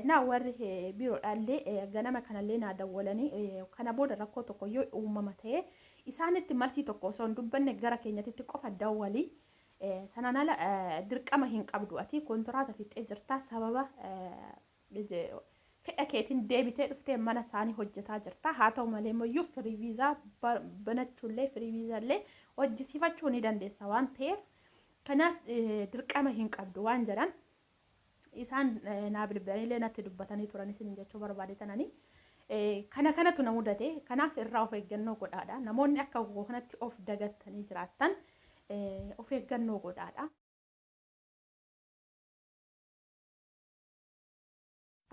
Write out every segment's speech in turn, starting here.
na warri biiroodhaallee ganama kanallee naa dawwalanii kana booda rakkoo tokko yoo uumama ta'e isaanitti maltii tokko osoo hin dubbanne gara keenyatti qofa dawwalii sanaan ala dirqama hin qabdu ati kontiraata fixee jirtaa sababa fedha keetiin deebitee dhuftee mana isaanii hojjetaa jirta haa ta'u malee immoo firii viizaa banachuullee firii viizaallee hojjisiifachuu ni dandeessa waan ta'eef kanaaf dirqama hin qabdu waan jedhan isaan naa bilbilanii natti dubbatanii turan isin jechuu barbaadetananii kanatu na mudate kanaaf irraa of eeggannoo godhaadha namoonni akka kanatti of dagattanii jiraattan of eeggannoo godhaadha.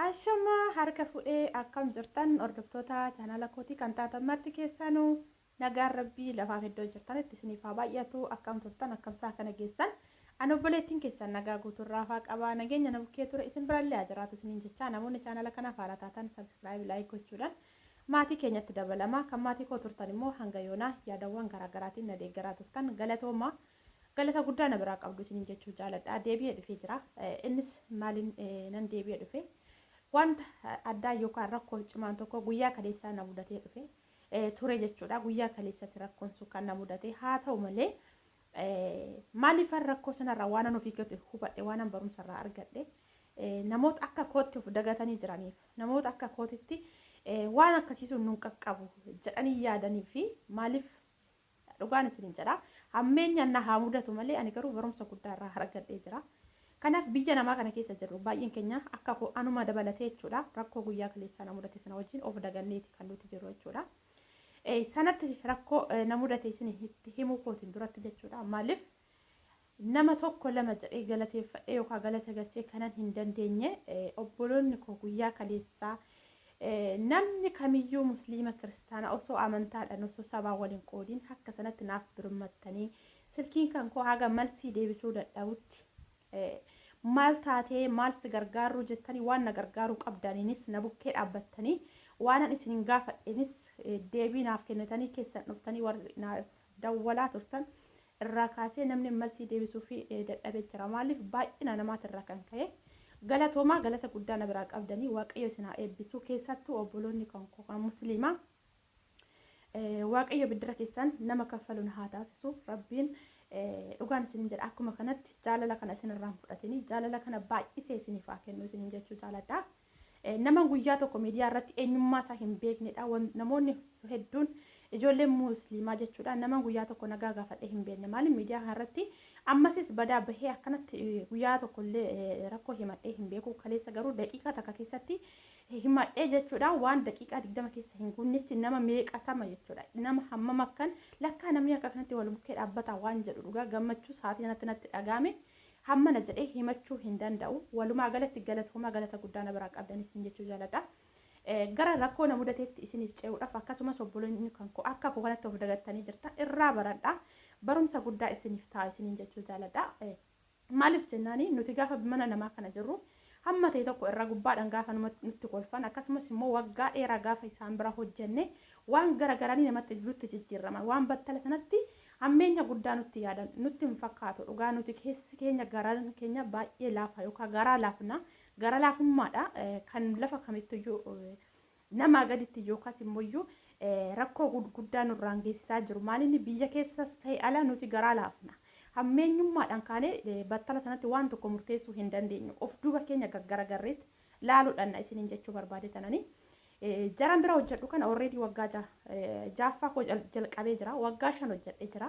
Ashama harka fuudhee akkam jirtan hordoftoota chaanala kootii kan taatan marti keessanuu nagaan rabbii lafaaf iddoo jirtan itti isiniif haa baay'atu akkam turtan akkamsaa kana geessan ani obboleettiin keessan nagaa guuturraa faa qabaa nageenya na bukkee ture isin birallee jiraatu isiniin jechaa namoonni chaanala kanaaf haala taatan subscribe like gochuudhaan maatii keenyatti dabalamaa kan maatii koo turtan immoo hanga yoonaa yaadawwan garaagaraatiin na deeggaraa turtan galatoomaa galata guddaa na biraa qabdu isiniin jechuu jaaladha deebi'ee dhufee jira innis maaliin nan deebi'ee dhufe wanta addaa yookaan rakkoo cimaan tokko guyyaa kaleessaa na mudatee dhufe ture jechuudha guyyaa kaleessatti rakkoon sun kan na mudate haa ta'u malee maaliif rakkoo sanarraa waan an ofii keetti hubadhe waan an barumsarraa argadhe namoota akka kootti of dagatanii jiraniif namoota akka kootitti waan akkasii sun nun qaqqabu jedhanii yaadanii fi maaliif dhugaan isiniin jedha hammeenya na haa mudatu malee ani garuu barumsa guddaarraa argadhee jira. Kanaaf biyya namaa kana keessa jirru baay'een keenya akka anuma dabalatee jechuudha rakkoo guyyaa kaleessaa na mudate sana wajjin of daganneeti kan nuti jirru jechuudha. Sanatti rakkoo na mudate isin himuu kootiin duratti jechuudha maaliif nama tokko lama jedhee galateeffadhee yookaan galata galchee kanan hin dandeenye obboloonni koo guyyaa kaleessaa namni kamiyyuu musliima kiristaana osoo amantaadhaan osoo sabaa waliin qoodiin akka sanatti naaf birmattanii silkiin kan koo haga malsii deebisuu dadhabutti maal taatee maal si gargaaruu jettanii waan na gargaaruu qabdaniinis na bukkee dhaabbattanii waan isin gaafadhenis deebii naaf kennitanii keessan dhuftanii warri dawwalaa turtan irraa kaasee namni malsii deebisuu fi dadhabee jira maaliif baay'ina namaatirraa kan ka'e galatoomaa galata guddaa na biraa qabdanii waaqayyo isin haa eebbisuu keessattuu obboloonni kan musliimaa waaqayyo biddira keessan nama kaffaluun haa taasisu rabbiin dhugaan isin jedha akkuma kanatti jaalala kana isin irraan fudhatanii jaalala kana baay'isee isiniif haa kennu isin jechuu jaaladha. Nama guyyaa tokko miidiyaa irratti eenyummaa isaa hin beeknedha namoonni hedduun ijoolleen musliimaa jechuudha nama guyyaa tokko nagaa gaafadhee hin beekne maali miidiyaa kanarratti ammasis badaa bahee akkanatti guyyaa tokkollee rakkoo himadhee hin beeku kaleessa garuu daqiiqaa takka keessatti himadhee jechuudha waan daqiiqaa 20 keessa hin guunnetti nama meeqatama jechuudha nama hammam akkan lakkaa namni akka kanatti wal bukkee dhaabbata waan jedhu dhugaa gammachuu sa'aatii natti dhagaame hammana jedhee himachuu hin danda'u walumaa galatti galatoomaa galata guddaa na biraa qabdanis jechuu jaaladha. Gara rakkoo na mudateetti isiniif ce'uudhaaf akkasumas obboloonni kan koo akka koo kanatti of dagattanii jirtan irraa baradha barumsa guddaa isiniif ta'a isiniin jechuu jaaladha. Maaliif jennaani nuti gaafa mana namaa kana jirru hamma ta'e tokko irraa gubbaadhaan gaafa nutti kolfan akkasumas immoo waggaa dheeraa gaafa isaan bira hojjenne waan garagaranii namatti jirutti jijjiiraman waan battala sanatti hammeenya guddaa nutti yaadan nutti hin fakkaatu dhugaa nuti keessi keenya garaan keenya baay'ee laafa yookaan garaa laafna gara laafummaadha kan lafa kamittiyyuu nama gaditti yookaas immoo rakkoo guddaa nurraan geessisaa jiru maalinni biyya keessas ta'e ala nuti garaa laafna hammeenyummaadhaan kaanee battala sanatti waan tokko murteessuu hin dandeenyu of duuba keenya gaggaragarreetti laaluudhaan isiniin jechuu barbaadetananii jaran bira hojjedhu kana already waggaa jaaffaa koo jalqabee jira waggaa 5 hojjedhee jira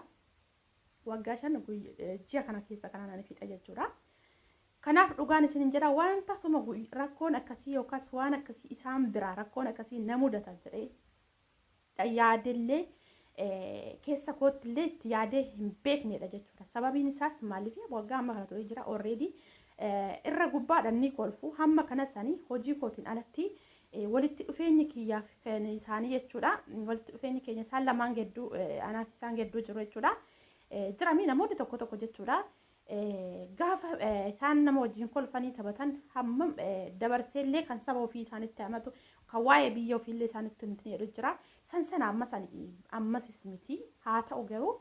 waggaa 5 ji'a kana keessa kana nani fixa jechuudha. Kanaaf dhugaan isiniin jedha wanta suma rakkoon akkasii yookaas waan akkasii isaan biraa rakkoon akkasii na mudata jedhee yaadellee keessa koottillee itti yaadee hin beeknedha jechuudha. Sababiin isaas maaliif waggaa amma kana ta'ee jira already irra gubbaadhaan ni kolfu hamma kanasanii hojii kootiin alatti walitti dhufeenyi kiyyaaf isaanii jechuudha walitti dhufeenyi keenya isaan lamaan gedduu anaaf isaan gedduu jiru jechuudha. Jiramii namoonni tokko tokko jechuudha. Gaafa isaan nama wajjin kolfanii taphatan hammam dabarseellee kan saba ofii isaanitti hamatu kan waa'ee biyya ofiillee isaanitti himtanii jedhu jira sana ammasis miti haa ta'u garuu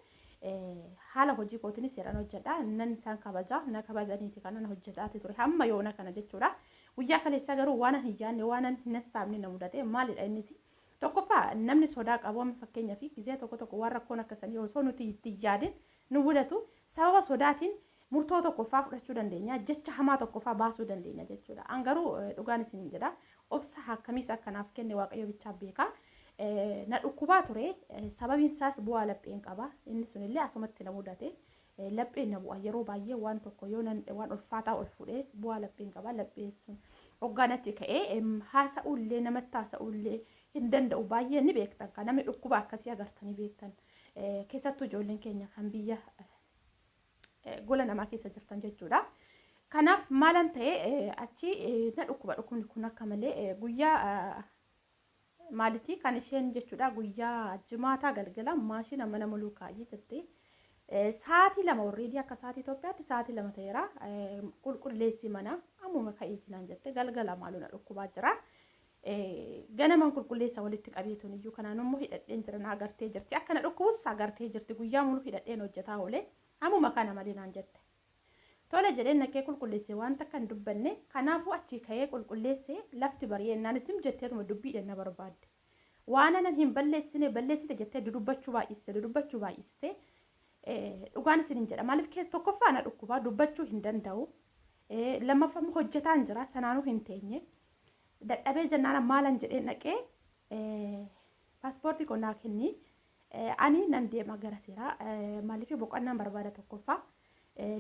haala hojii kootiinis jedhan hojjedha nan isaan kabajaa na kabajaniiti kan nan hojjedhaati ture hamma yoona kana jechuudha guyyaa kaleessaa garuu waan hin yaadne waan hin saabne na mudate maalidha innis tokkoffaa namni sodaa qabu amma fakkeenyaa fi gizee tokko waan rakkoon akkasanii osoo nuti itti yaadin nu mudatu sababa sodaatiin murtoo tokkoffaa fudhachuu dandeenya jecha hamaa tokkoffaa baasuu dandeenya jechuudha. An garuu dhugaan isin jedha obsa akkamiis akkanaaf kenne waaqayyo bichaa beeka. Na dhukkubaa ture sababiin isaas bu'aa lapheen qaba inni sunillee asumatti na mudate lapheen na bu'a yeroo baay'ee waan tokko yoo waan ulfaataa ol fuudhee bu'aa lapheen qaba lapheen sun hoggaanatti ka'ee haasa'ullee namatti haasa'ullee hin danda'u baay'ee ni beektan kan namni dhukkuba akkasii agartanii beektan keessattuu ijoolleen keenya kan biyya gola namaa keessa jirtan jechuudha. Kanaaf maalan ta'e achi na dhukkubni kun akka malee guyyaa maalitii kan isheen jechuudha guyyaa jimaataa galgala maashina mana muluu kaayee jettee sa'aatii 2 already akka sa'aatii Itoophiyaatti sa'aatii 2 ta'eera qulqulleessi mana ammuma ka'ee jiran jettee galgala maaloo na dhukkubaa jira. Ganaman qulqulleessa walitti qabeetuun iyyuu kanaan immoo hidhadheen jira na agartee jirti akka na dhukkubus agartee jirti guyyaa muluu hidhadheen hojjetaa oolee ammuma kana malee naan jette. Tole jedheen naqee qulqulleessee wanta kan dubbanne kanaafuu achi ka'ee qulqulleessee lafti bareennaan ittiin jetteetuma dubbiidhaan na barbaadde. Waan anan hin balleessite jettee dudubbachuu baay'iste. Dhugaan isin jedha maaliif kee tokkoffaa na dhukkubaa dubbachuu hin danda'u. Lammaffaa hojjetaan jira sanaanuu hin teenye. Dadhabee jennaan maalan jedhee naqee paaspoortii qonnaa kenni. Ani nan deema gara seeraa maaliif boqonnaan barbaada tokkoffaa.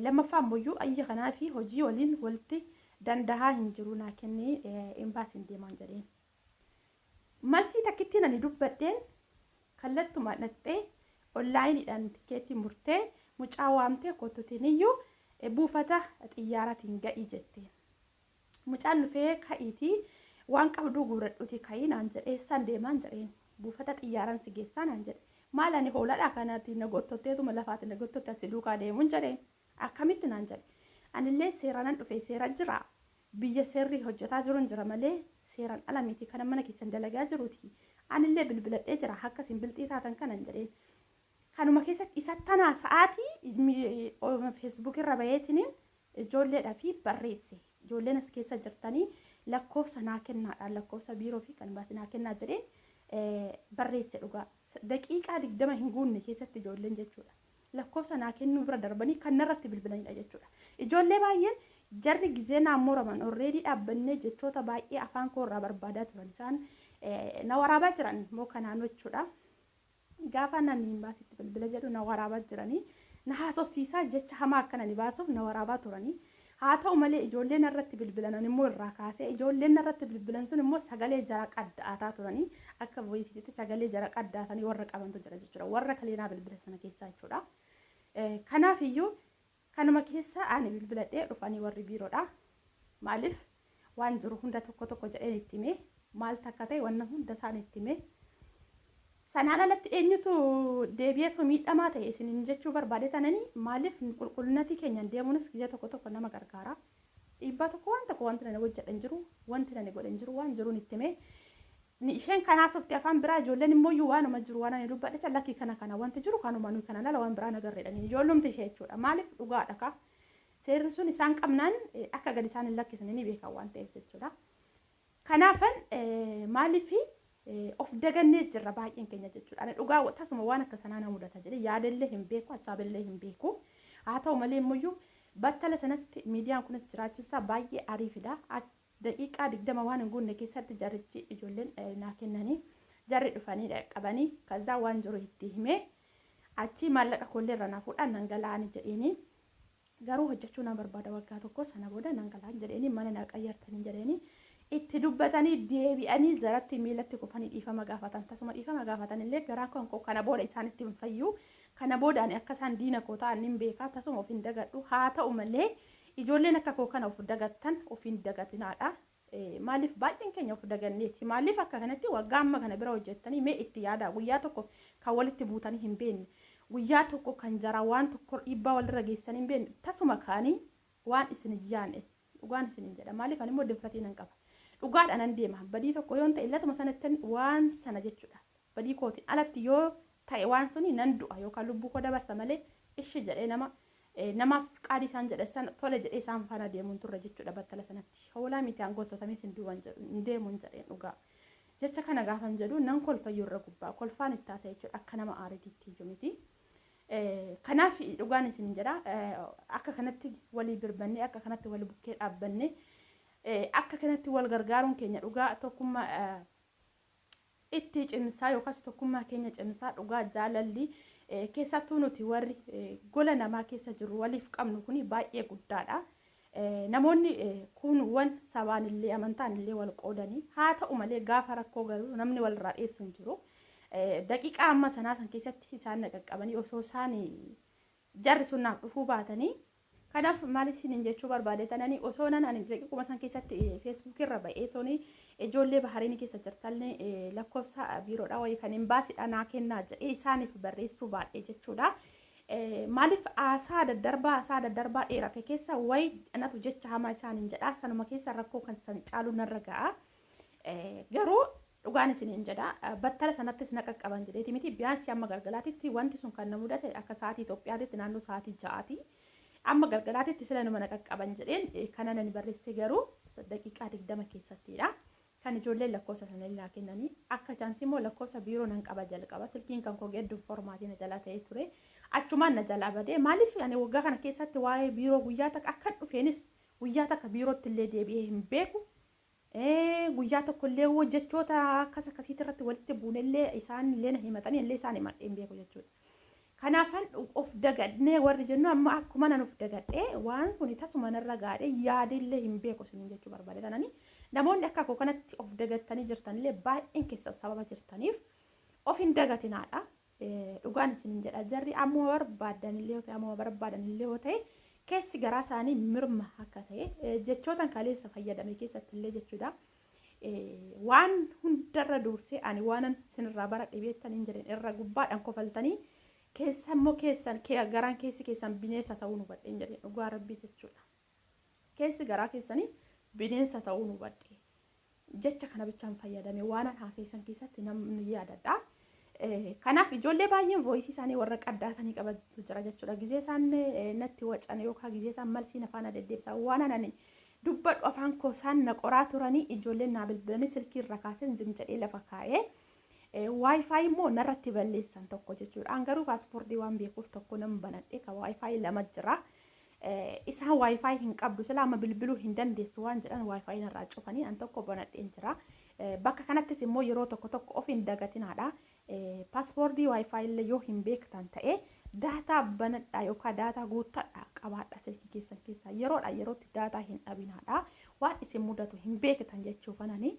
Lammaffaa ammoo ayya kanaa fi hojii waliin walitti dandahaa hin jiru naa kennee embaasiin deemaan jedheen. Malsii takkittiin ani dubbadheen kallattuma dhattee onlaayiniidhaan tikeetii murtee mucaa waamtee kottutiin iyyuu buufata xiyyaaraatiin ga'ii jetteen. Mucaan dhufee ka'iitii waan qabduu guuradhuuti ka'ii naan jedhee san deemaan jedheen buufata xiyyaaraan si geessaa naan jedhe. Maal ani hooladhaa kanaatiin na gottotteetuma lafaatiin na gottotte asi duukaa deemuun jedheen. Akkamitti naan jedhe anillee seeraan dhufee seera jira biyya seerri hojjetaa jiruun jira malee seeraan ala miti kana mana keessan dalagaa jiruuti anillee bilbiladhee jira akkasiin bilxii taatan kanan jedheen kanuma keessatti isa tanaa sa'aatii feesbuuk irra baheetiin ijoolleedhaa fi barreesse ijoolleen as keessa jirtanii lakkoofsa naa kennaadhaan lakkoofsa biiroo fi kan baasi naa kennaa jedheen barreesse dhugaa daqiiqaa 20 hin guunne keessatti ijoolleen jechuudha. Lakkoofsa naa kennuu bira darbanii kan narratti bilbilanidha jechuudha. Ijoollee baay'een jarri gizee naammoo raman already dhaabbannee jechoota baay'ee afaan koo irraa barbaadaa turan isaan na waraabaa jiran immoo kanaan jechuudha. Gaafa namni hin baasitti bilbila jedhu na waraabaa jiranii na haasofsiisaa jecha hamaa akkana ni baasuuf na waraabaa turanii. Haa ta'u malee ijoolleen irratti bilbilan immoo irraa kaasee ijoolleen irratti bilbilan sun immoo sagalee jara qadda'ataa turanii akka voiisiitti sagalee jara qaddaatanii warra qabantu jira jechuudha. Warra kaleenaa bilbila sana keessaa jechuudha. Kanaaf iyyuu kanuma keessa ani bilbiladhee dhufanii warri biiroodha. Maaliif waan jiru hunda tokko jedheen itti himee maal takka ta'e waan hunda isaan itti himee sanaan alatti eenyutu deebi'eetu miidhamaa ta'e isiniin jechuu barbaade tananii maaliif qulqullinati keenyan deemuunis guyyaa tokko nama gargaara. Dhiibbaa tokko waan tokko wanti nani hojjedhan jiru wanti nani godhan jiru waan jiruun itti himee isheen kanaa softi afaan biraa ijoolleen immoo iyyuu waanuma jiru waan ani dubbadhe lakkii kana wanti jiru kanuma nuyi kana lala waan biraa nagarreedhaan ijoollumti ishee jechuudha. Maaliif dhugaadha ka seerri sun isaan qabnaan akka gadi isaan hin lakkisan ni beekan waan ta'eef jechuudha. Kanaafan maaliif of dagannee jirra baay'een keenya jechuudha. Ani dhugaa tasuma waan akka sanaa na mudata jedhee yaadallee hin beeku hasaaballee hin beeku. Haa ta'u malee immoo iyyuu battala sanatti miidiyaan kunis jiraachuusaa baay'ee ariifidha. Daqiiqaa 20 waan hin guunne keessatti jarrichi ijoolleen naa kennanii jarri dhufanii qabanii kaza waan jiru itti himee achi maallaqa kollee irra na fuudhaan nan galaani jedheeni garuu hojjechuu na barbaada waggaa tokko sana booda nan galaan jedheeni mana na qayyartanii jedheeni itti dubbatanii deebi'anii jaratti miilatti kufanii dhiifama gaafatan tasuma dhiifama gaafatan illee garaa koo kana booda isaanitti hin fayyu kana booda ani akka isaan diina koo ta'an hin beekaa tasuma of hin dagadhu haa ta'u malee ijoolleen akka koo kana of dagattan of hin dagatinaadha. Maaliif baay'een keenya of daganneeti maaliif akka kanatti waggaa amma kana bira hojjettanii mee itti yaada guyyaa tokko kan walitti buutanii hin beekne guyyaa tokko kan jara waan tokko dhiibbaa walirra geessanii hin beekne tasuma kaanii waan isin yaane dhugaan isin jedha maaliif ani immoo dinfatii nan qaba dhugaadhaan nan deema badii tokko yoo ta'e illatuma sanatti waan sana jechuudha badii kootiin alatti yoo ta'e waan suni nan du'a yookaan lubbuu koo dabarsa malee ishi jedhee nama namaaf qaadii isaan jedhan tole jedhee isaan faana deemuun turre jechuudha battala sanatti hoolaa miti angoototamis hin deemuun jedheen dhugaa jecha kana gaafan jedhu nan kolfayyuu irra gubbaa kolfaan itti haasa'e jechuudha akka nama aariitiitti iyyuu miti. Kanaaf dhugaan isin jedha akka kanatti walii birbannee akka kanatti walii bukkee dhaabbannee akka kanatti wal gargaaruun keenya dhugaa tokkummaa itti cimsaa yookaas tokkummaa keenya cimsaa dhugaa jaalalli keessattuu nuti warri gola namaa keessa jiru waliif qabnu kuni baay'ee guddaadha. Namoonni kun wan sabaan illee amantaan illee wal qoodanii haa ta'u malee gaafa rakkoo garuu namni walirraa dheessu hin jiru. Daqiiqaa amma sanaa san keessatti isaan qaqqabanii osoo isaan jarri sun naaf dhufuu baatanii kanaaf maal isin jechuu barbaadetananii osoo nan ani daqiiquma san keessatti Facebook irra ba'ee tooni ijoollee bahariin keessa jirtanne lakkoofsa biiroodhaa wayii kan hin baasidha naa kennaa jedhee isaaniif barreessuu baadhee jechuudha. Maaliif aasaa daddarbaa dheerate keessa wayi anatu jecha hamaa isaaniin jedha sanuma keessa rakkoo kan san caalu narra ga'a. Garuu dhugaan isiniin jedha battala sanattis na qaqqaban jedheeti miti biyyaansi amma galgalaatitti wanti sun kan na mudate akka sa'aatii Itoophiyaatitti naannoo sa'aatii 6 amma galgalaatitti sila nama na qaqqaban jedheen kana nan barreesse garuu daqiiqaa 20 keessattidha. Kan ijoolleen lakkoofsa sana ilaa kennanii akka chaansi immoo lakkoofsa biiroo nan qaba jalqaba silkiin kan koo geedduun formaatii na jalaa ta'ee ture achumaan na jalaa badee maaliif ani waggaa kana keessatti waa'ee biiroo guyyaa takka akka dhufeenis guyyaa takka biirootti illee deebi'ee hin beeku. Guyyaa tokko illee jechoota akkas akkasiitti irratti walitti buunellee isaan illee na himatanii illee isaan himadhee hin beeku jechuudha. Kanaafan of dagadnee warri jennu amma akkuma nan of dagadhee waan kun tasuma narra gaadhee yaadillee hin beeku isin jechuu barbaadetananii namoonni akka koo kanatti of dagattanii jirtanillee baay'een keessa sababa jirtaniif of hin dagatinaadha. Dhugaan isin jedha jarri amma barbaadanillee yoo ta'e keessi garaa isaanii mirma akka ta'e jechootan kaleessa fayyadame keessatti illee jechuudha. Waan hundarra dursee ani waanan isinirraa bara dhibeettaniin jedhan irra gubbaadhaan kofaltanii keessa immoo keessan garaan keessi keessan bineensa ta'uu nu badheen jedhee dhugaa rabbii jechuudha. Keessi garaa keessanii bineensa ta'uu nu badhee jecha kana bichaan fayyadame waanan haaseessan keessatti namni yaadadha. Kanaaf ijoollee baay'een voice isaanii warra qaddaatanii qabatu jira jechuudha. Gizee isaan natti wacan yookaan gizee isaan malsii afaan deddeebisan waan anani dubbadhu afaan koo isaan na qoraa turanii ijoolleen naa bilbilanii silkii irra kaaseen zim jedhee lafa kaa'ee wifi immoo narratti balleessan tokko jechuudha. An garuu paaspoortii waan beekuuf tokko nan banadhee ka wifi lama jira. Isaan wifi hin qabdu sila amma bilbiluu hin dandeessu waan jedhan wifi narraa cufanii an tokko banadheen jira. Bakka kanattis immoo yeroo tokko of hin dagatinaadha. Paaspoortii wifi illee yoo hin beektan ta'e daataa banadhaa yookaan daataa guuttadhaa qabaadha silkii keessan keessaa yerootti daataa hin dhabinaadha. Waan isin mudatu hin beektan jechuufanani.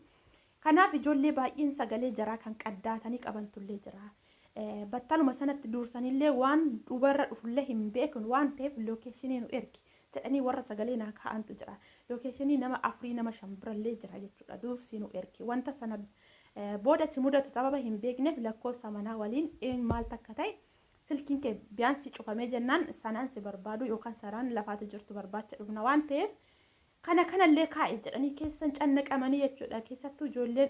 Kanaaf ijoollee baay'een sagalee jaraa kan qaddaatanii qabantullee jira. Battaluma sanatti dursanillee waan dubarra dhufullee hin beekun waan ta'eef lookeeshinii nu ergi jedhanii warra sagalee naa kaa'antu jira. Lookeeshinii nama 4 nama 5 birallee jira jechuudha. Dursii nu ergi wanta sana booda si mudatu sababa hin beekneef lakkoofsa manaa waliin maal takka ta'e silkiin kee biyyaansi cufamee jennaan sanaan si barbaadu yookaan saraan lafaatu jirtu barbaacha dhufna waan ta'eef kanallee kaa'e jedhanii keessan cannaqamanii jechuudha. Keessattuu ijoolleen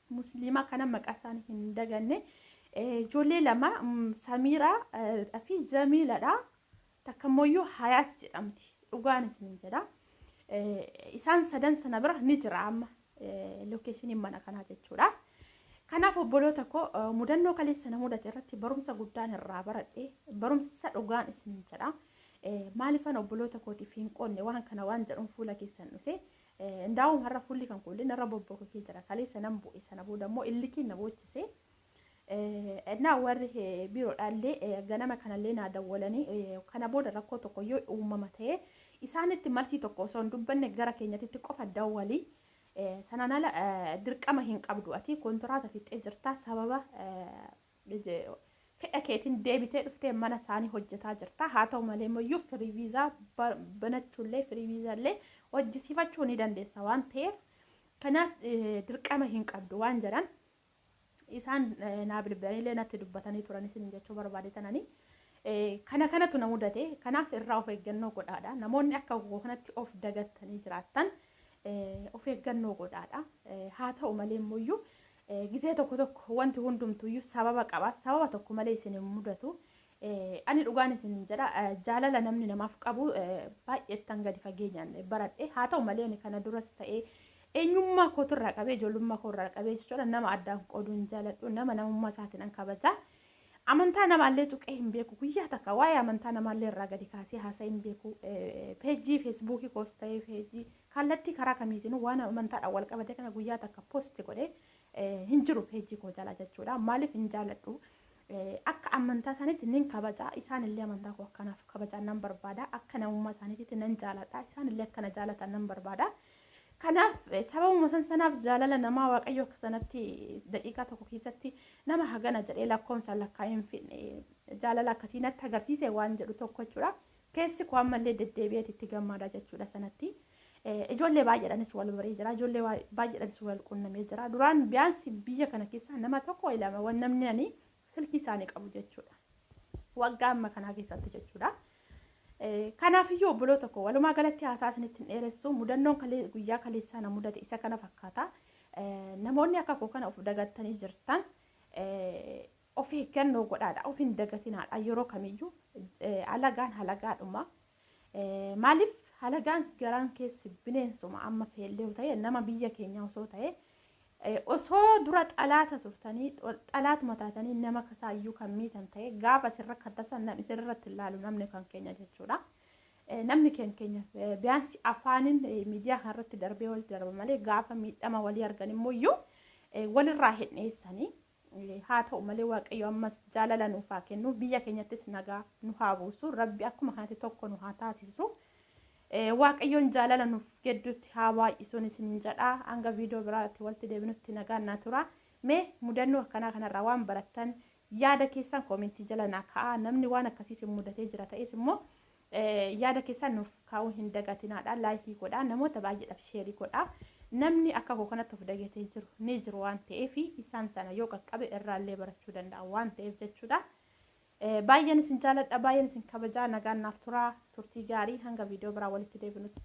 musliimaa kana maqaa isaanii hin daganne ijoollee lama Samiiraa fi Jamiiladha. Takkamooyyuu Hayaat jedhamti. Dhugaan isin jedha. Isaan sadan sana bira ni jira amma lookeeshiniin mana kanaa jechuudha. Kanaaf obboloota koo mudannoo kaleessa na mudate irratti barumsa guddaan irraa baradhe barumsa dhugaan isin jedha. Maalifan obboloota kootiif hin qoonne waan kana waan jedhuun fuula keessan dhufe ndaawun har'a fuulli kan kuullee narra bobbokokee jira kaleessa nan bu'e sana booda immoo illikiin na boochise naa warri biiroodhaallee ganama kanallee naa dawwalanii kana booda rakkoo tokko yoo uumama ta'e isaanitti maltii tokko osoo hin dubbanne gara keenyatti qofa dawwalii sanaan ala dirqama hin qabdu ati kontiraata fixee jirtaa sababa fedha keetiin deebitee dhuftee mana isaanii hojjetaa jirta. Haa ta'u malee immoo firii viizaa banachuullee firii viizaallee hojjisiifachuu ni dandeessa waan ta'eef kanaaf dirqama hin qabdu waan jedhan isaan naa bilbilanii natti dubbatanii turan isin jechuu barbaadetananii kanatu na mudate. Kanaaf irraa of eeggannoo godhaadha. Namoonni akka kanatti of dagattanii jiraattan of eeggannoo godhaadha. Haa ta'u malee immoo gizee tokko wanti hundumtuyyuu sababa qaba. Sababa tokko malee isin mudatu ani dhugaan isin jedha jaalala namni namaaf qabu baay'eettan gadi fageenyaan baradhe haa ta'u malee kana duras ta'ee eenyummaa kootirraa qabee ijoollummaa koorraa qabee jechuudha nama addaan qooduun jaaladhu nama namummaa isaatiin an kabaja amantaa namaallee tuqee hin beeku guyyaa takka waa'ee amantaa namaallee irraa gadi kaasee haasaa hin beeku peejii feesbuukii koos ta'ee peejii kallattii karaa kamiitiin waan amantaadhaan wal qabate kana guyyaa takka poosti godhee hin jiru peejii koo jala jechuudha maaliif hin jaaladhu akka amantaa isaaniitti nin kabaja isaanillee amantaa koo akkanaaf kabajaan nan barbaada akka namummaa isaaniitti nan jaaladha isaanillee akkana jaalatan nan barbaada kanaaf sababuma sanaaf jaalala namaa waaqayyo akka sanatti daqiiqaa tokko keessatti nama hagana jedhee lakkoomsaan lakkaa'een fidne jaalala akkasii natti agarsiise waan jedhu tokko jechuudha keessi koo ammallee deddeebi'eet itti gammada jechuudha sanatti ijoollee baay'eedhanis wal baree jira ijoollee baay'eedhanis wal qunnamee jira duraan biyaansi biyya kana keessa nama tokko ilama waan namni ani silkii isaanii qabu jechuudha waggaa amma kanaa keessatti jechuudha kanaafiyyuu obboloo tokko walumaa galatti haasaa isinitti hin dheeressu mudannoon guyyaa kaleessaa na mudate isa kana fakkaata namoonni akka koo kana of dagattanii jirtan of eeggannoo godhaadha of hin dagatinaadha yeroo kamiyyuu halagaan halagaadhuma maaliif halagaan garaan keessi bineensuma amma feellee ta'e nama biyya keenya osoo ta'e osoo dura xalaata turtanii xalaatuma taatanii nama kasaayyuu kan miitan ta'e gaafa sirra kaddasan namni sirratti ilaalu namni kan keenya jechuudha namni keenya biyaansi afaanin miidiyaa kanarratti darbee walitti darba malee gaafa miidhama walii argan immoo walirraa hedheessanii haa ta'u malee waaqayyo ammas jaalala nuuf haa kennu biyya keenyattis nagaa nu haa buusu rabbi akkuma kanatti tokko nu haa taasisu waaqayyoon jaalala nuuf gidduutti haa baay'isuun isin jedha hanga viidiyoo biraatti walitti deebinutti nagaan naa tura mee mudannoo akkanaa kanarraa waan barattan yaada keessan koomentii jala naa kaa'aa namni waan akkasiis mudatee jira ta'es immoo yaada keessan nuuf kaa'uu hin dagatinaadha laayikii godhaa namoota baay'eedhaaf sheerii godhaa namni akka koo kanatti of dagatee jiru ni jiru waan ta'eef isaan sana yoo qaqqabe irraallee barachuu danda'a waan ta'eef jechuudha baay'een isin jaaladha baay'een isin kabajaa nagaan naaf tura turtii gaarii hanga viidiyoo biraa walitti deebinutti